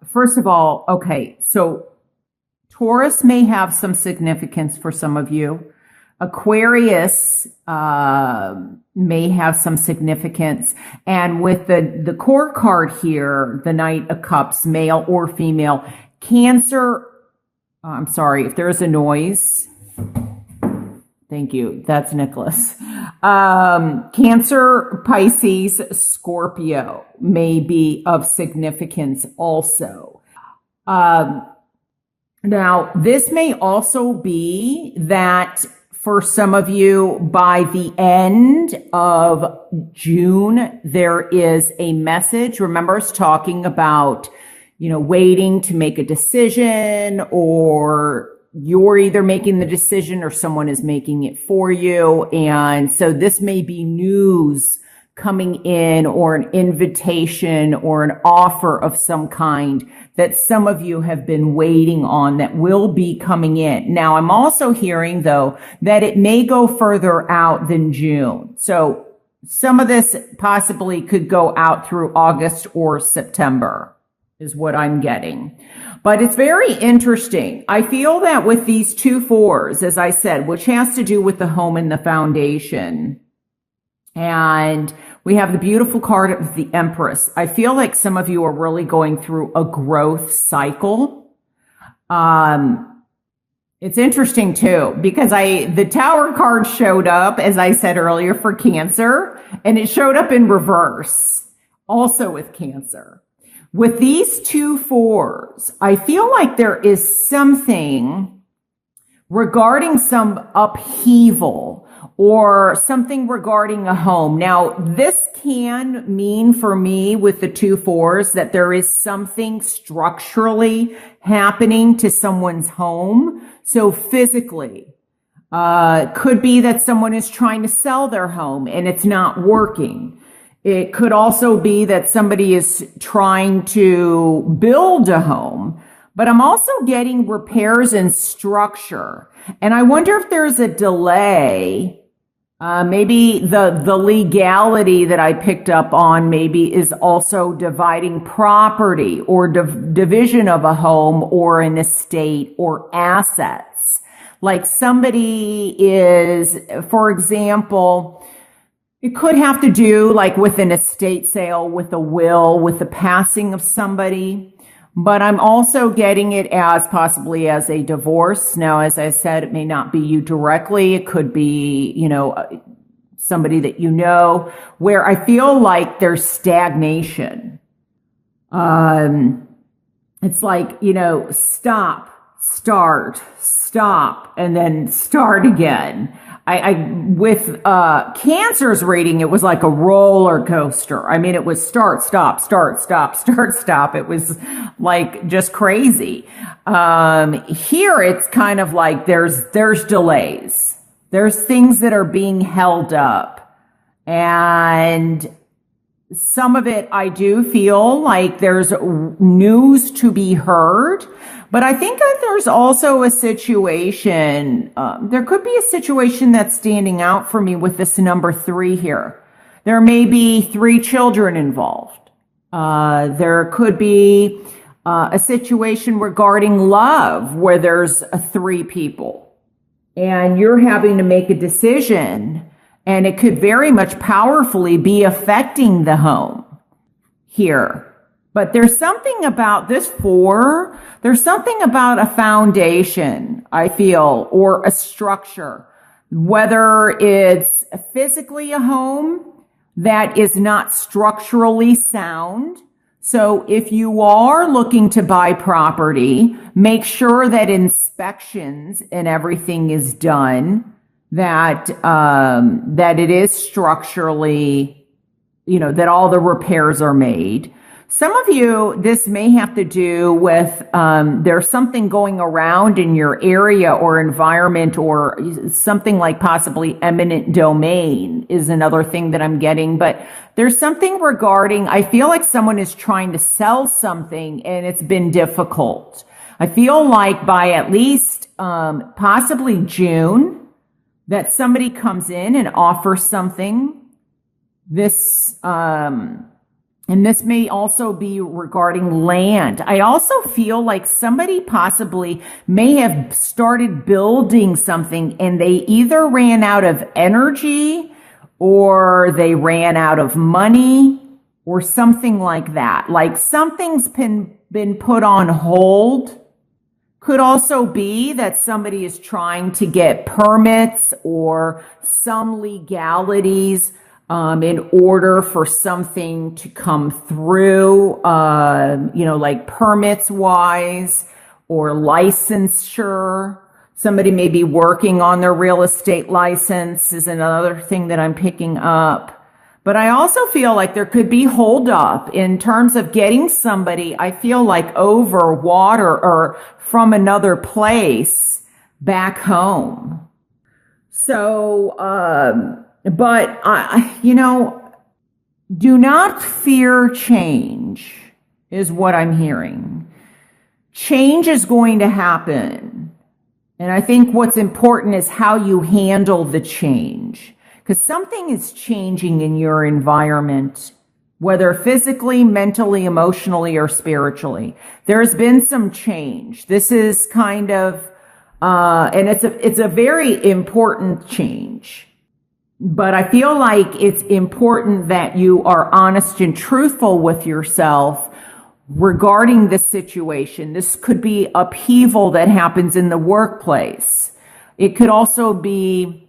First of all, okay, so Taurus may have some significance for some of you. Aquarius may have some significance. And with the core card here, the Knight of Cups, male or female, Cancer, I'm sorry if there's a noise. Thank you. That's Nicholas. Cancer, Pisces, Scorpio may be of significance also. Now, this may also be that for some of you, by the end of June, there is a message. Remember us talking about, waiting to make a decision, or you're either making the decision or someone is making it for you. And so this may be news coming in, or an invitation or an offer of some kind that some of you have been waiting on that will be coming in. Now, I'm also hearing, though, that it may go further out than June. So some of this possibly could go out through August or September is what I'm getting. But it's very interesting. I feel that with these 2 4s, as I said, which has to do with the home and the foundation, and we have the beautiful card of the Empress. I feel like some of you are really going through a growth cycle. It's interesting too, because the Tower card showed up, as I said earlier, for Cancer, and it showed up in reverse, also with Cancer. With these 2 4s, I feel like there is something regarding some upheaval, or something regarding a home. Now, this can mean for me with the 2 4s that there is something structurally happening to someone's home. So physically, could be that someone is trying to sell their home and it's not working. It could also be that somebody is trying to build a home. But I'm also getting repairs and structure. And I wonder if there's a delay. Maybe the legality that I picked up on maybe is also dividing property, or division of a home or an estate or assets. Like somebody is, for example, it could have to do like with an estate sale, with a will, with the passing of somebody. But I'm also getting it as possibly as a divorce. Now, as I said, it may not be you directly. It could be, somebody that you know, where I feel like there's stagnation. It's like, stop, start, stop, and then start again. With Cancer's reading, it was like a roller coaster. I mean, it was start, stop, start, stop, start, stop. It was like just crazy. Here it's kind of like there's delays. There's things that are being held up. And some of it, I do feel like there's news to be heard. But I think that there's also a situation, there could be a situation that's standing out for me with this number 3 here. There may be 3 children involved. There could be a situation regarding love where there's 3 people and you're having to make a decision, and it could very much powerfully be affecting the home here. But there's something about this 4, there's something about a foundation, I feel, or a structure, whether it's physically a home that is not structurally sound. So if you are looking to buy property, make sure that inspections and everything is done, that it is structurally, that all the repairs are made. Some of you, this may have to do with there's something going around in your area or environment, or something like possibly eminent domain is another thing that I'm getting. But there's something regarding, I feel like someone is trying to sell something and it's been difficult. I feel like by at least possibly June, that somebody comes in and offers something. This And this may also be regarding land. I also feel like somebody possibly may have started building something and they either ran out of energy or they ran out of money or something like that. Like something's been put on hold. Could also be that somebody is trying to get permits or some legalities in order for something to come through, like permits wise or licensure. Somebody may be working on their real estate license is another thing that I'm picking up. But I also feel like there could be holdup in terms of getting somebody, I feel like over water or from another place back home. So, but do not fear change is what I'm hearing. Change is going to happen. And I think what's important is how you handle the change. Because something is changing in your environment, whether physically, mentally, emotionally, or spiritually. There's been some change. This is kind of, and it's a very important change. But I feel like it's important that you are honest and truthful with yourself regarding this situation. This could be upheaval that happens in the workplace. It could also be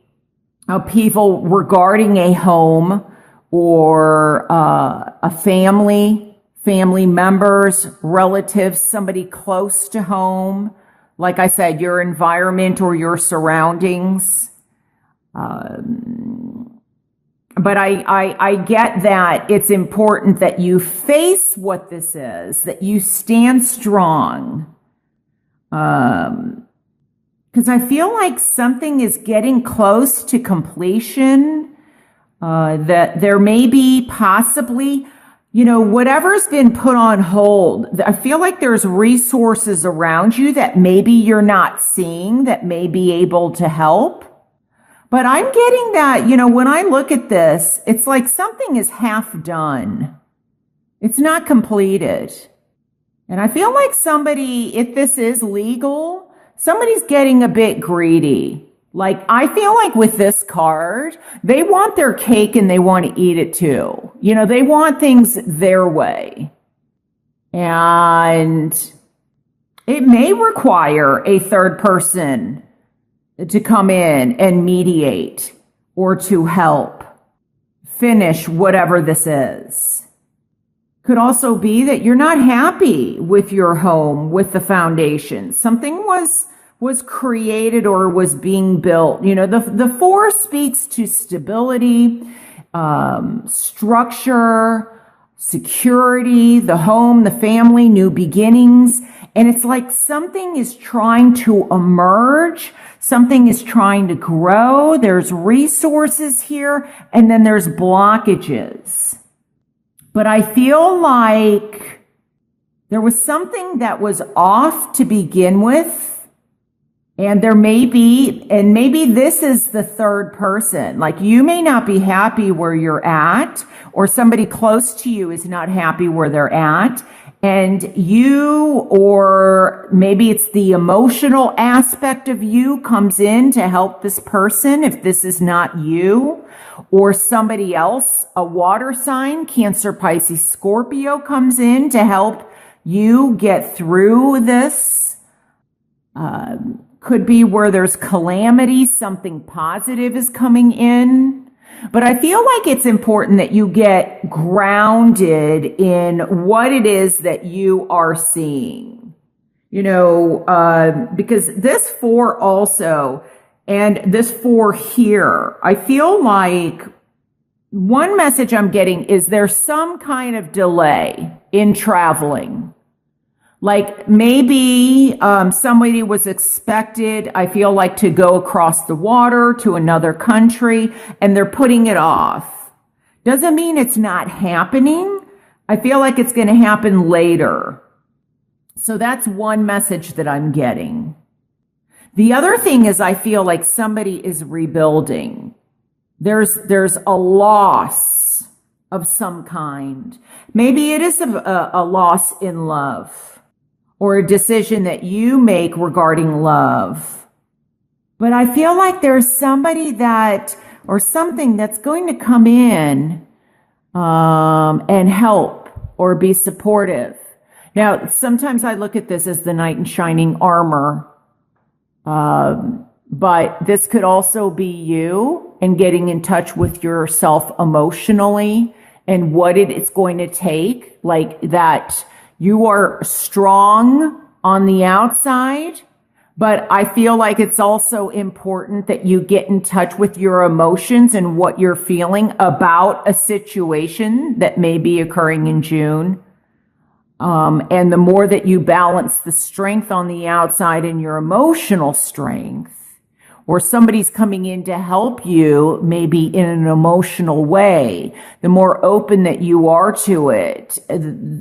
upheaval regarding a home or a family members, relatives, somebody close to home. Like I said, your environment or your surroundings. But I get that it's important that you face what this is, that you stand strong. Because I feel like something is getting close to completion, that there may be possibly, whatever's been put on hold. I feel like there's resources around you that maybe you're not seeing that may be able to help. But I'm getting that, when I look at this, it's like something is half done. It's not completed. And I feel like somebody, if this is legal, somebody's getting a bit greedy. Like, I feel like with this card, they want their cake and they want to eat it too. They want things their way. And it may require a third person to come in and mediate or to help finish whatever this is. Could also be that you're not happy with your home, with the foundation. Something was created or was being built. The 4 speaks to stability, structure, security, the home, the family, new beginnings. And it's like something is trying to emerge. Something is trying to grow. There's resources here, and then there's blockages. But I feel like there was something that was off to begin with. And maybe this is the third person. Like, you may not be happy where you're at, or somebody close to you is not happy where they're at. And you, or maybe it's the emotional aspect of you, comes in to help this person if this is not you, or somebody else, a water sign, Cancer, Pisces, Scorpio, comes in to help you get through this. Could be where there's calamity, something positive is coming in. But I feel like it's important that you get grounded in what it is that you are seeing. Because this 4 also, and this 4 here, I feel like one message I'm getting is there's some kind of delay in traveling. Like, maybe somebody was expected, I feel like, to go across the water to another country, and they're putting it off. Doesn't mean it's not happening. I feel like it's going to happen later. So that's one message that I'm getting. The other thing is, I feel like somebody is rebuilding. There's a loss of some kind. Maybe it is a loss in love or a decision that you make regarding love. But I feel like there's somebody that or something that's going to come in and help or be supportive. Now, sometimes I look at this as the knight in shining armor, but this could also be you and getting in touch with yourself emotionally and what it's going to take, like that you are strong on the outside, but I feel like it's also important that you get in touch with your emotions and what you're feeling about a situation that may be occurring in June. And the more that you balance the strength on the outside and your emotional strength, or somebody's coming in to help you maybe in an emotional way, the more open that you are to it,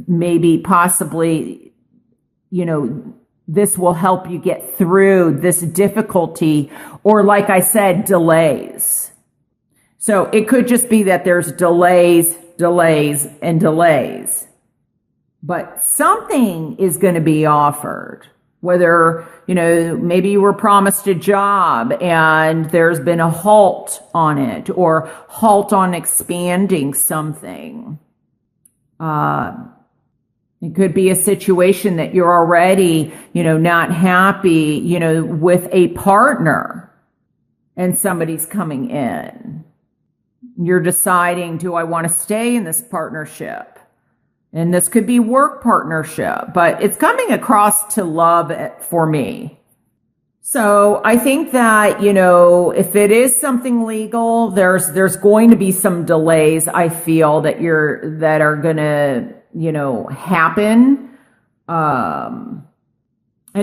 maybe possibly, this will help you get through this difficulty, or like I said, delays. So it could just be that there's delays, and delays. But something is going to be offered. Whether, maybe you were promised a job and there's been a halt on it, or halt on expanding something. It could be a situation that you're already, not happy, with a partner and somebody's coming in. You're deciding, do I want to stay in this partnership? And this could be work partnership, but it's coming across to love for me. So I think that, if it is something legal, there's going to be some delays, I feel, that are going to, happen. And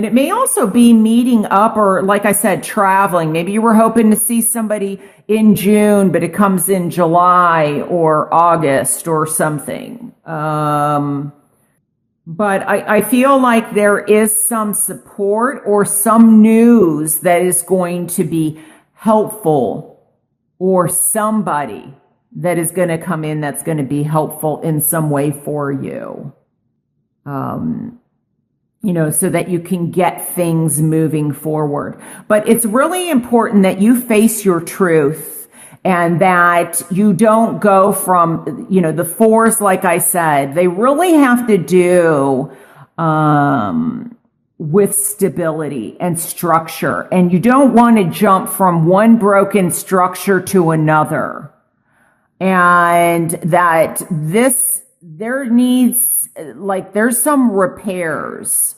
it may also be meeting up, or like I said, traveling. Maybe you were hoping to see somebody in June, but it comes in July or August or something. But I feel like there is some support or some news that is going to be helpful, or somebody that is going to come in that's going to be helpful in some way for you. So that you can get things moving forward. But it's really important that you face your truth, and that you don't go from, the fours, like I said, they really have to do with stability and structure. And you don't want to jump from one broken structure to another. And that there's some repairs.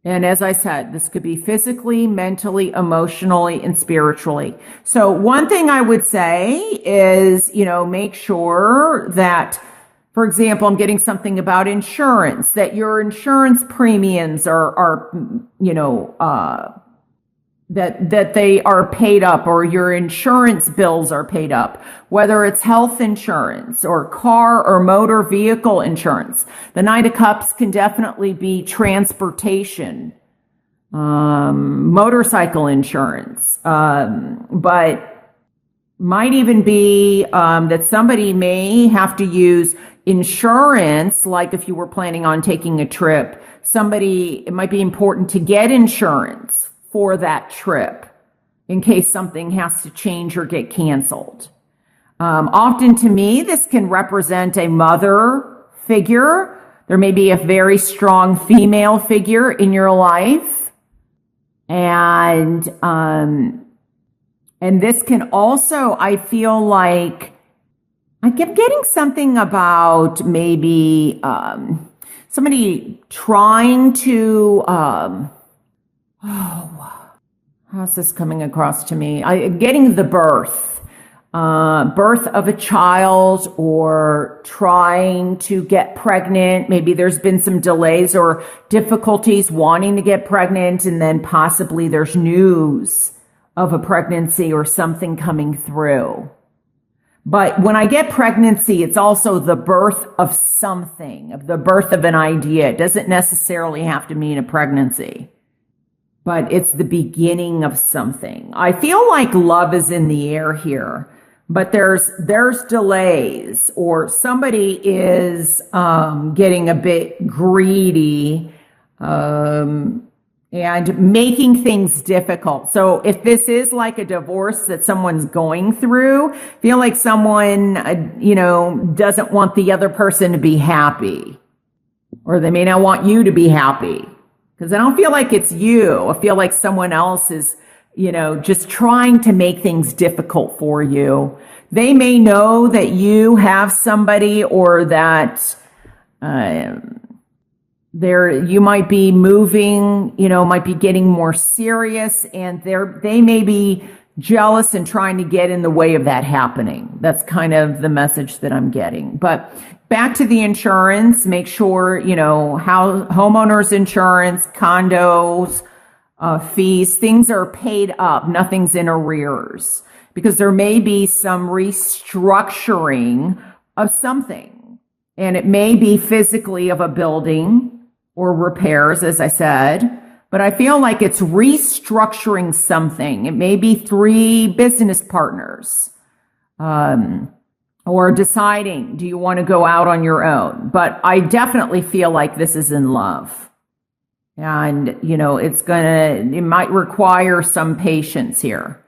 And as I said, this could be physically, mentally, emotionally, and spiritually. So one thing I would say is, make sure that, for example, I'm getting something about insurance, that your insurance premiums are that they are paid up, or your insurance bills are paid up, whether it's health insurance or car or motor vehicle insurance. The Knight of Cups can definitely be transportation, motorcycle insurance, but might even be that somebody may have to use insurance, like if you were planning on taking a trip, it might be important to get insurance for that trip in case something has to change or get canceled. Often to me, this can represent a mother figure. There may be a very strong female figure in your life. And this can also, I feel like, I kept getting something about maybe somebody trying to, how's this coming across to me? Getting the birth of a child, or trying to get pregnant. Maybe there's been some delays or difficulties wanting to get pregnant, and then possibly there's news of a pregnancy or something coming through. But when I get pregnancy, it's also the birth of something, of the birth of an idea. It doesn't necessarily have to mean a pregnancy, but it's the beginning of something. I feel like love is in the air here, but there's delays, or somebody is getting a bit greedy and making things difficult. So if this is like a divorce that someone's going through, feel like someone doesn't want the other person to be happy, or they may not want you to be happy, because I don't feel like it's you. I feel like someone else is just trying to make things difficult for you. They may know that you have somebody, or that you might be moving, might be getting more serious, and they may be jealous and trying to get in the way of that happening. That's kind of the message that I'm getting. But back to the insurance, make sure, how homeowners insurance, condos, fees, things are paid up. Nothing's in arrears, because there may be some restructuring of something, and it may be physically of a building or repairs, as I said, but I feel like it's restructuring something. It may be 3 business partners, or deciding, do you want to go out on your own? But I definitely feel like this is in love. And, it might require some patience here.